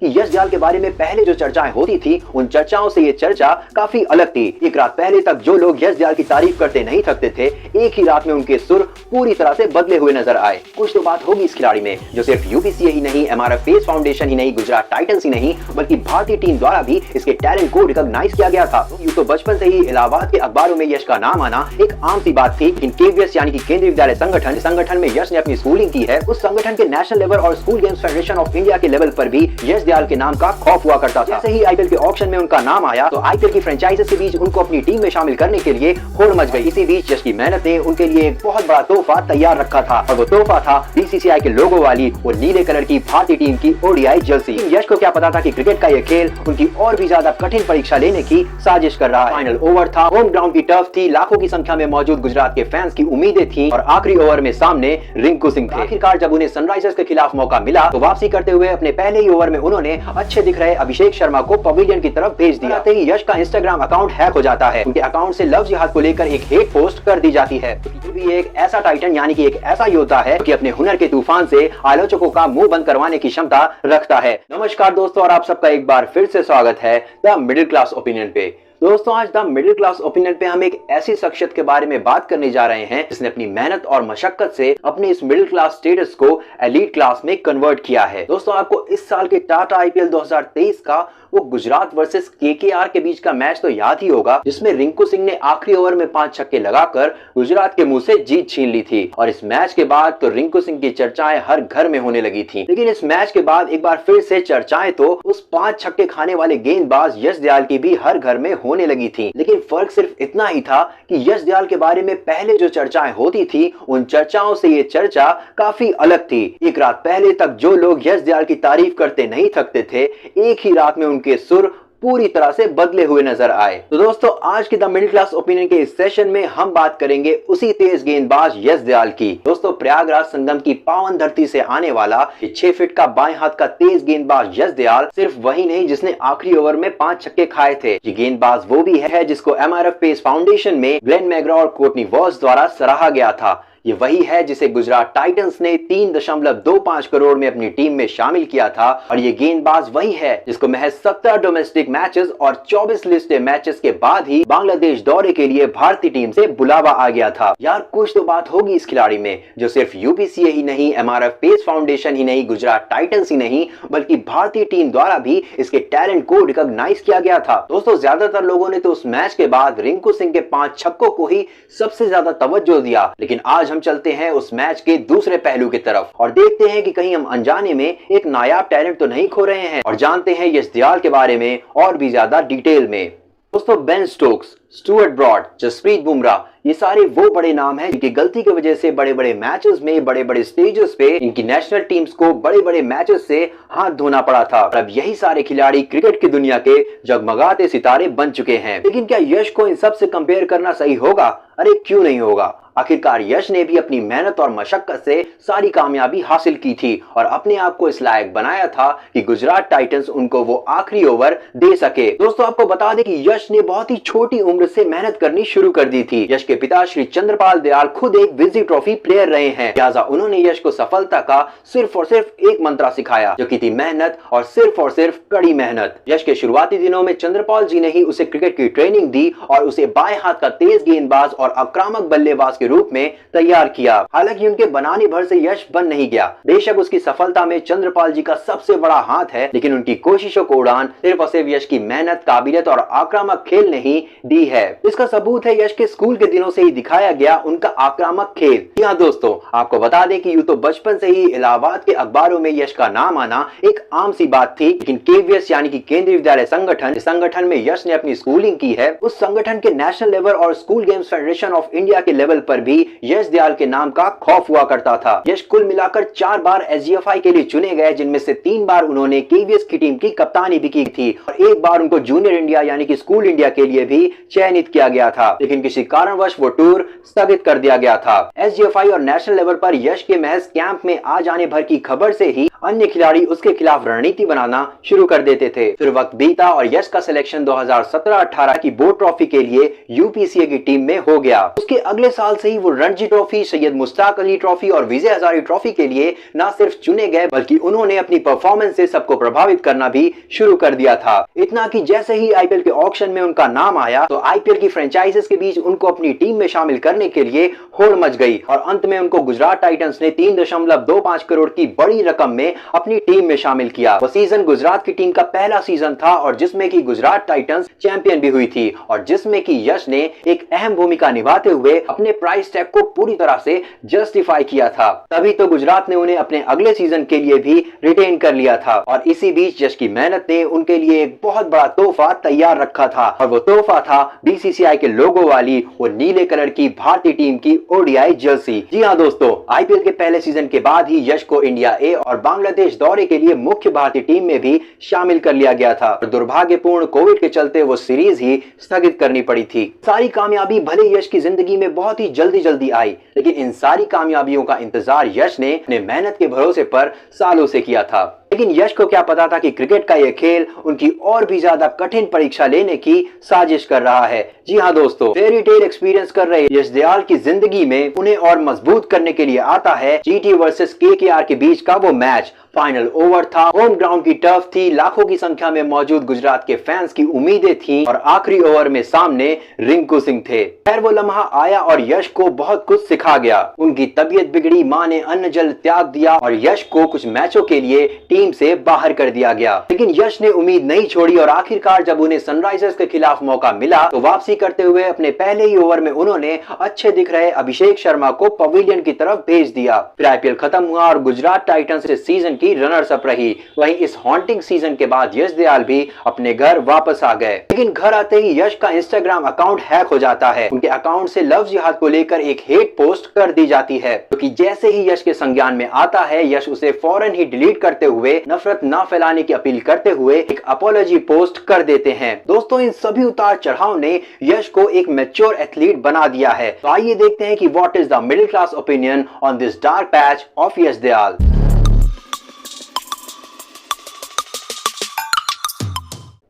कि यश दयाल के बारे में पहले जो चर्चाएं होती थी उन चर्चाओं से ये चर्चा काफी अलग थी। एक रात पहले तक जो लोग यश दयाल की तारीफ करते नहीं थकते थे, एक ही रात में उनके सुर पूरी तरह से बदले हुए नजर आए। कुछ तो बात होगी इस खिलाड़ी में जो सिर्फ यूपीसीए ही नहीं, एमआरएफ पेस फाउंडेशन ही नहीं, गुजरात टाइटंस ही नहीं बल्कि भारतीय टीम द्वारा भी इसके टैलेंट को रिकॉग्नाइज किया गया था। यूं तो बचपन से ही इलाहाबाद के अखबारों में यश का नाम आना एक आम सी बात थी, लेकिन केवीएस यानी कि केंद्रीय विद्यालय संगठन में यश ने अपनी स्कूलिंग की है। उस संगठन के नेशनल लेवल और school games federation of India के लेवल पर भी यश दयाल के नाम का खौफ हुआ करता था। जैसे ही आईपीएल के ऑक्शन में उनका नाम आया तो आईपीएल की फ्रेंचाइजीज के बीच उनको अपनी टीम में शामिल करने के लिए होड़ मच गई। इसी बीच यश की मेहनत ने उनके लिए एक बहुत बड़ा तोहफा तैयार रखा था और वो तोहफा था बीसीसीआई के लोगो वाली वो नीले कलर की भारतीय टीम की ओडीआई जर्सी। यश को क्या पता था कि क्रिकेट का ये खेल उनकी और भी ज्यादा कठिन परीक्षा लेने की साजिश कर रहा है। फाइनल ओवर था, होम ग्राउंड की टर्फ थी, लाखों की संख्या में मौजूद गुजरात के फैंस की उम्मीदें थी और आखिरी ओवर में सामने रिंकू सिंह थे। आखिरकार जब उन्हें सनराइजर्स के खिलाफ मौका मिला तो वापसी करते हुए अपने पहले ही ओवर में उन्होंने अच्छे दिख रहे अभिषेक शर्मा को पवेलियन की तरफ भेज दिया। आते ही यश का इंस्टाग्राम अकाउंट हैक हो जाता है। उनके अकाउंट से लव जिहाद को लेकर एक हेट पोस्ट कर दी जाती है। फिर भी एक ऐसा टाइटन यानी कि एक ऐसा योद्धा है कि अपने हुनर के तूफान से आलोचकों का मुंह बंद करवाने की क्षमता रखता है। नमस्कार दोस्तों, और आप सबका एक बार फिर से स्वागत है द मिडिल क्लास ओपिनियन पे। दोस्तों, आज द मिडिल क्लास ओपिनियन पे हम एक ऐसी शख्सियत के बारे में बात करने जा रहे हैं जिसने अपनी मेहनत और मशक्कत से अपने इस मिडिल क्लास स्टेटस को एलीट क्लास में कन्वर्ट किया है। दोस्तों, आपको इस साल के टाटा आईपीएल 2023 का वो गुजरात वर्सेस केकेआर के बीच का मैच तो याद ही होगा जिसमें रिंकू सिंह ने आखिरी ओवर में 5 छक्के लगाकर गुजरात के मुंह से जीत छीन ली थी। और इस मैच के बाद तो रिंकू सिंह की चर्चाएं हर घर में होने लगी थी। लेकिन इस मैच के बाद एक बार फिर से चर्चाएं तो उस 5 छक्के खाने वाले गेंदबाज यश दयाल की भी हर घर में होने लगी थी। लेकिन फर्क सिर्फ इतना ही था कि यश दयाल के बारे में पहले जो चर्चाएं होती थी उन चर्चाओं से ये चर्चा काफी अलग थी। एक रात पहले तक जो लोग यश दयाल की तारीफ करते नहीं थकते थे, एक ही रात में उनके सुर पूरी तरह से बदले हुए नजर आए। तो दोस्तों, आज की द मिडिल क्लास ओपिनियन के इस सेशन में हम बात करेंगे उसी तेज गेंदबाज यश दयाल की। दोस्तों, प्रयागराज संगम की पावन धरती से आने वाला 6 फीट का बाएं हाथ का तेज गेंदबाज यश दयाल सिर्फ वही नहीं जिसने आखिरी ओवर में 5 छक्के खाए थे। ये गेंदबाज वो भी है जिसको एमआरएफ पेस फाउंडेशन में ग्लेन मैग्रा और कोर्टनी वॉल्श द्वारा सराहा गया था। ये वही है जिसे गुजरात टाइटंस ने 3.25 करोड़ में अपनी टीम में शामिल किया था। और ये गेंदबाज वही है जिसको महज 17 डोमेस्टिक मैचेस और 24 लिस्टेड मैचेस के बाद ही बांग्लादेश दौरे के लिए भारतीय टीम से बुलावा आ गया था। यार, कुछ तो बात होगी इस खिलाड़ी में जो सिर्फ यूपीसीए ही नहीं, एमआरएफ पेस फाउंडेशन ही नहीं, गुजरात टाइटंस ही नहीं बल्कि भारतीय टीम द्वारा भी इसके टैलेंट को रिकॉग्नाइज किया गया था। दोस्तों, ज्यादातर लोगों ने तो उस मैच के बाद रिंकू सिंह के 5 छक्कों को ही सबसे ज्यादा तवज्जो दिया। लेकिन आज हम चलते हैं उस मैच के दूसरे पहलू की तरफ और देखते हैं कि कहीं हम अनजाने में एक नायाब टैलेंट तो नहीं खो रहे हैं और जानते हैं यश दयाल के बारे में और भी ज्यादा डिटेल में। दोस्तों, Ben Stokes, Stuart Broad, Jasprit Bumrah, ये सारे वो बड़े नाम हैं जिनकी गलती की वजह से बड़े बड़े मैचेस में, बड़े बड़े स्टेजेस पे इनकी नेशनल टीम्स को बड़े बड़े मैचेस से हाथ धोना पड़ा था। और अब यही सारे खिलाड़ी क्रिकेट की दुनिया के जगमगाते सितारे बन चुके हैं। लेकिन क्या यश को इन सब से कंपेयर करना सही होगा? अरे क्यों नहीं होगा। आखिरकार यश ने भी अपनी मेहनत और मशक्कत से सारी कामयाबी हासिल की थी और अपने आप को इस लायक बनाया था कि गुजरात टाइटंस उनको वो आखिरी ओवर दे सके। दोस्तों, आपको बता दें कि यश ने बहुत ही छोटी उम्र से मेहनत करनी शुरू कर दी थी। यश के पिता श्री चंद्रपाल दयाल खुद एक विजय ट्रॉफी प्लेयर रहे हैं, लिहाजा उन्होंने यश को सफलता का सिर्फ और सिर्फ एक मंत्र सिखाया जो कि थी मेहनत और सिर्फ कड़ी मेहनत। यश के शुरुआती दिनों में चंद्रपाल जी ने ही उसे क्रिकेट की ट्रेनिंग दी और उसे बाएं हाथ का तेज गेंदबाज और आक्रामक बल्लेबाज के रूप में तैयार किया। हालांकि उनके बनाने भर से यश बन नहीं गया। बेशक उसकी सफलता में चंद्रपाल जी का सबसे बड़ा हाथ है, लेकिन उनकी कोशिशों को उड़ान सिर्फ और सिर्फ यश की मेहनत, काबिलियत और आक्रामक खेल ने ही दी है। इसका सबूत है यश के स्कूल के दिनों से ही दिखाया गया उनका आक्रामक खेल। हाँ दोस्तों, आपको बता दें कि यूं तो बचपन से ही इलाहाबाद के अखबारों में यश का नाम आना एक आम सी बात थी, लेकिन केवीएस यानी कि केंद्रीय विद्यालय संगठन में यश ने अपनी स्कूलिंग की है। उस संगठन के नेशनल लेवल और school games federation of India के लेवल पर भी यश दयाल के नाम का खौफ हुआ करता था। यश कुल मिलाकर 4 बार एसजीएफआई के लिए चुने गए, जिनमें से 3 बार उन्होंने केवीएस की टीम की कप्तानी भी की थी और 1 बार उनको जूनियर इंडिया यानी कि स्कूल इंडिया के लिए भी चयनित किया गया था। लेकिन किसी कारणवश वो टूर स्थगित कर दिया गया था। एसजीएफआई और नेशनल लेवल पर यश के महज कैंप में आ जाने भर की खबर से ही अन्य खिलाड़ी उसके खिलाफ रणनीति बनाना शुरू कर देते थे। फिर वक्त बीता और यश का सिलेक्शन 2017-18 की बोर्ड ट्रॉफी के लिए यूपीसीए की टीम में हो गया। उसके अगले साल जैसे ही वो रणजी ट्रॉफी, सैयद मुश्ताक अली ट्रॉफी और विजय हजारे ट्रॉफी के लिए न सिर्फ चुने गए बल्कि उन्होंने अपनी परफॉर्मेंस से सबको प्रभावित करना भी शुरू कर दिया था। इतना कि जैसे ही आईपीएल के ऑक्शन में उनका नाम आया तो आईपीएल की फ्रेंचाइजीज के बीच उनको अपनी टीम में शामिल करने के लिए होड़ मच गई और अंत में उनको गुजरात टाइटंस ने 3.25 करोड़ की बड़ी रकम में अपनी टीम में शामिल किया। वो सीजन गुजरात की टीम का पहला सीजन था और जिसमें कि गुजरात टाइटंस चैंपियन भी हुई थी और जिसमें कि यश ने एक अहम भूमिका निभाते हुए अपने प्राइस टैग को पूरी तरह से जस्टिफाई किया था। तभी तो गुजरात ने उन्हें अपने अगले सीजन के लिए भी रिटेन कर लिया था और इसी बीच यश की मेहनत ने उनके लिए एक बहुत बड़ा तोहफा तैयार रखा था और वो तोहफा था बीसीसीआई के लोगो वाली वो नीले कलर की भारतीय टीम की ओडीआई जर्सी। जी हाँ दोस्तों, आईपीएल के पहले सीजन के बाद ही यश को इंडिया ए और बांग्लादेश दौरे के लिए मुख्य भारतीय टीम में भी शामिल कर लिया गया था और दुर्भाग्यपूर्ण कोविड के चलते वो सीरीज ही स्थगित करनी पड़ी थी। सारी कामयाबी भले यश की जिंदगी में बहुत ही जल्दी आई, लेकिन इन सारी कामयाबियों का इंतजार यश ने अपने मेहनत के भरोसे पर सालों से किया था। लेकिन यश को क्या पता था कि क्रिकेट का यह खेल उनकी और भी ज्यादा कठिन परीक्षा लेने की साजिश कर रहा है। जी हाँ दोस्तों, फेरी टेल एक्सपीरियंस कर रहे यश दयाल की जिंदगी में उन्हें और मजबूत करने के लिए आता है जीटी वर्सेस केकेआर के बीच का वो मैच। फाइनल ओवर था, होम ग्राउंड की टर्फ थी, लाखों की संख्या में मौजूद गुजरात के फैंस की उम्मीदें थी और आखिरी ओवर में सामने रिंकू सिंह थे। खैर वो लम्हा आया और यश को बहुत कुछ सिखा गया। उनकी तबीयत बिगड़ी, मां ने अन्न जल त्याग दिया और यश को कुछ मैचों के लिए टीम से बाहर कर दिया गया। लेकिन यश ने उम्मीद नहीं छोड़ी और आखिरकार जब उन्हें सनराइजर्स के खिलाफ मौका मिला तो वापसी करते हुए अपने पहले ही ओवर में उन्होंने अच्छे दिख रहे अभिषेक शर्मा को पवेलियन की तरफ भेज दिया। फिर आईपीएल खत्म हुआ और गुजरात टाइटंस इस सीजन की रनर्स अप रही। वहीं इस हॉन्टिंग सीजन के बाद यश दयाल भी अपने घर वापस आ गए। लेकिन घर आते ही यश का इंस्टाग्राम अकाउंट हैक हो जाता है। उनके अकाउंट से लव जिहाद को लेकर एक हेट पोस्ट कर दी जाती है, क्योंकि जैसे ही यश के संज्ञान में आता है यश उसे फौरन ही डिलीट करते हुए नफरत न फैलाने की अपील करते हुए एक अपॉलॉजी पोस्ट कर देते हैं। दोस्तों, इन सभी उतार चढ़ाव ने यश को एक मैच्योर एथलीट बना दिया है। तो आइए देखते हैं कि what is the middle class opinion on this dark patch of Yash Dayal.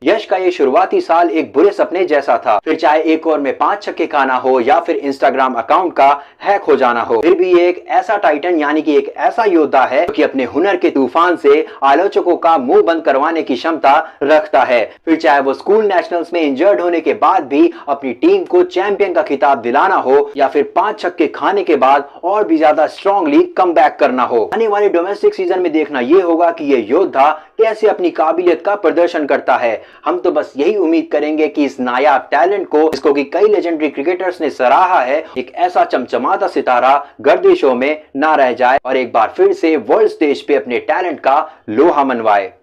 Yash का ये शुरुआती साल एक बुरे सपने जैसा था। फिर चाहे एक ओवर में 5 छक्के खाना हो या फिर इंस्टाग्राम अकाउंट का हैक हो जाना हो, फिर भी ये एक ऐसा टाइटन यानी कि एक ऐसा योद्धा है कि अपने हुनर के तूफान से आलोचकों का मुंह बंद करवाने की क्षमता रखता है। फिर चाहे वो स्कूल नेशनल्स में इंजर्ड होने के बाद भी अपनी टीम को चैंपियन का खिताब दिलाना हो या फिर 5 छक्के खाने के बाद और भी ज्यादा स्ट्रांगली कमबैक करना हो। आने वाले डोमेस्टिक सीजन में देखना ये होगा कि ये योद्धा कैसे अपनी काबिलियत का प्रदर्शन करता है। हम तो बस यही उम्मीद करेंगे कि इस नायाब टैलेंट को, जिसको कि कई लेजेंडरी क्रिकेटर्स ने सराहा है, एक ऐसा चमचमाता सितारा गर्दिशों में ना रह जाए और एक बार फिर से वर्ल्ड स्टेज पे अपने टैलेंट का लोहा मनवाए।